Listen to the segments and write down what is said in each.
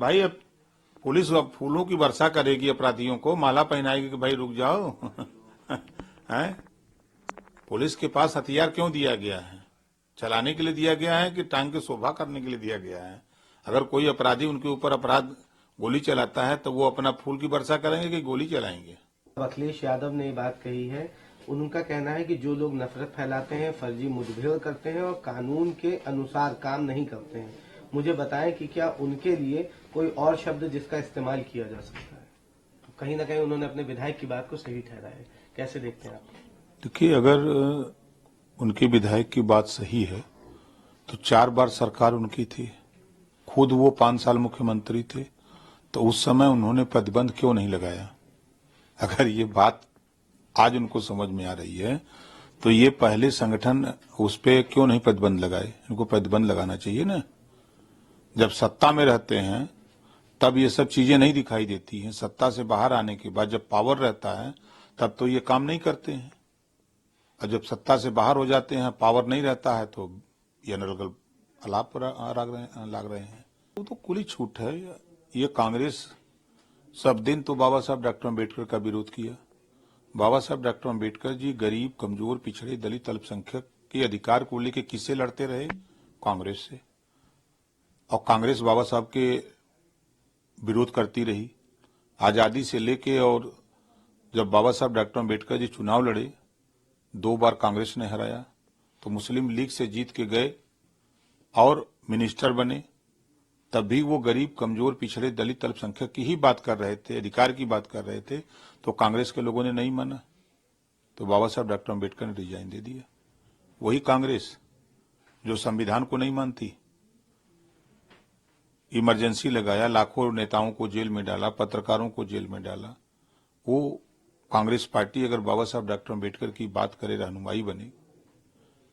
भाई अब पुलिस अब फूलों की वर्षा करेगी अपराधियों को, माला पहनाएगी कि भाई रुक जाओ। हैं? पुलिस के पास हथियार क्यों दिया गया है? चलाने के लिए दिया गया है कि टांग की शोभा करने के लिए दिया गया है? अगर कोई अपराधी उनके ऊपर अपराध गोली चलाता है तो वो अपना फूल की वर्षा करेंगे कि गोली चलाएंगे? अखिलेश यादव ने ये बात कही है। उनका कहना है कि जो लोग नफरत फैलाते हैं, फर्जी मुठभेड़ करते हैं और कानून के अनुसार काम नहीं करते हैं, मुझे बताएं कि क्या उनके लिए कोई और शब्द जिसका इस्तेमाल किया जा सकता है। तो कहीं ना कहीं उन्होंने अपने विधायक की बात को सही ठहराया है। कैसे देखते हैं आप? देखिए, अगर उनके विधायक की बात सही है तो 4 बार सरकार उनकी थी, खुद वो 5 साल मुख्यमंत्री थे, तो उस समय उन्होंने प्रतिबंध क्यों नहीं लगाया? अगर ये बात आज उनको समझ में आ रही है तो ये पहले संगठन उस पे क्यों नहीं प्रतिबंध लगाए? इनको प्रतिबंध लगाना चाहिए ना। जब सत्ता में रहते हैं तब ये सब चीजें नहीं दिखाई देती हैं। सत्ता से बाहर आने के बाद जब पावर रहता है तब तो ये काम नहीं करते हैं, और जब सत्ता से बाहर हो जाते हैं, पावर नहीं रहता है, तो ये अनर्गल अलाप लाग रहे हैं। वो तो खुली छूट है। ये कांग्रेस सब दिन तो बाबा साहब डॉक्टर अम्बेडकर का विरोध किया। बाबा साहब डॉक्टर अम्बेडकर जी गरीब, कमजोर, पिछड़े, दलित, अल्पसंख्यक के अधिकार को लेकर किससे लड़ते रहे? कांग्रेस से। और कांग्रेस बाबा साहब के विरोध करती रही आजादी से लेके, और जब बाबा साहब डॉक्टर अम्बेडकर जी चुनाव लड़े, 2 बार कांग्रेस ने हराया, तो मुस्लिम लीग से जीत के गए और मिनिस्टर बने। तब भी वो गरीब, कमजोर, पिछड़े, दलित, अल्पसंख्यक की ही बात कर रहे थे, अधिकार की बात कर रहे थे, तो कांग्रेस के लोगों ने नहीं माना, तो बाबा साहब डॉक्टर अम्बेडकर ने रिजाइन दे दिया। वही कांग्रेस जो संविधान को नहीं मानती, इमरजेंसी लगाया, लाखों नेताओं को जेल में डाला, पत्रकारों को जेल में डाला, वो कांग्रेस पार्टी अगर बाबा साहब डॉक्टर अम्बेडकर की बात करे, रहनुमाई बने,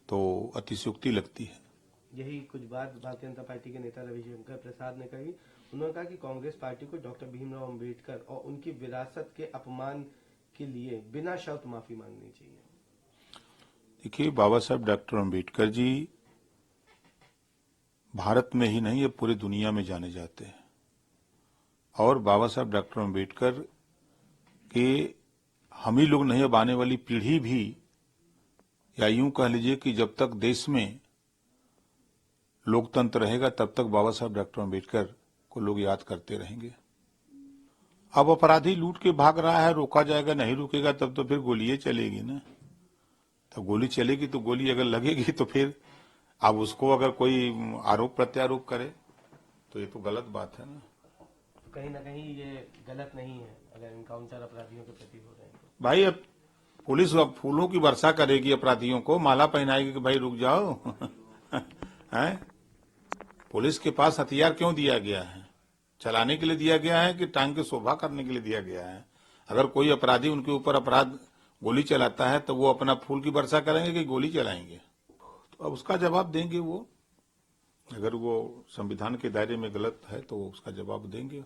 तो अतिशयोक्ति लगती है। यही कुछ बात भारतीय जनता पार्टी के नेता रविशंकर प्रसाद ने कही। उन्होंने कहा कि कांग्रेस पार्टी को डॉक्टर भीमराव अम्बेडकर और उनकी विरासत के अपमान के लिए बिना शर्त माफी मांगनी चाहिए। देखिए, बाबा साहब डॉक्टर अम्बेडकर जी भारत में ही नहीं, ये पूरे दुनिया में जाने जाते हैं। और बाबा साहब डॉक्टर अम्बेडकर के हम ही लोग नहीं, अब आने वाली पीढ़ी भी, या यूं कह लीजिए कि जब तक देश में लोकतंत्र रहेगा तब तक बाबा साहब डॉक्टर अम्बेडकर को लोग याद करते रहेंगे। अब अपराधी लूट के भाग रहा है, रोका जाएगा, नहीं रुकेगा तब तो फिर गोलियां चलेगी ना। तो गोली चलेगी तो गोली अगर लगेगी तो फिर अब उसको अगर कोई आरोप प्रत्यारोप करे तो ये तो गलत बात है ना। कहीं ना कहीं ये गलत नहीं है अगर एनकाउंटर अपराधियों के प्रति हो रहे हैं तो। भाई अब पुलिस अब फूलों की वर्षा करेगी अपराधियों को, माला पहनाएगी कि भाई रुक जाओ। हैं? पुलिस के पास हथियार क्यों दिया गया है? चलाने के लिए दिया गया है कि टांग की शोभा करने के लिए दिया गया है? अगर कोई अपराधी उनके ऊपर अपराध गोली चलाता है तो वो अपना फूल की वर्षा करेंगे कि गोली चलाएंगे? तो अब उसका जवाब देंगे वो। अगर वो संविधान के दायरे में गलत है तो उसका जवाब देंगे।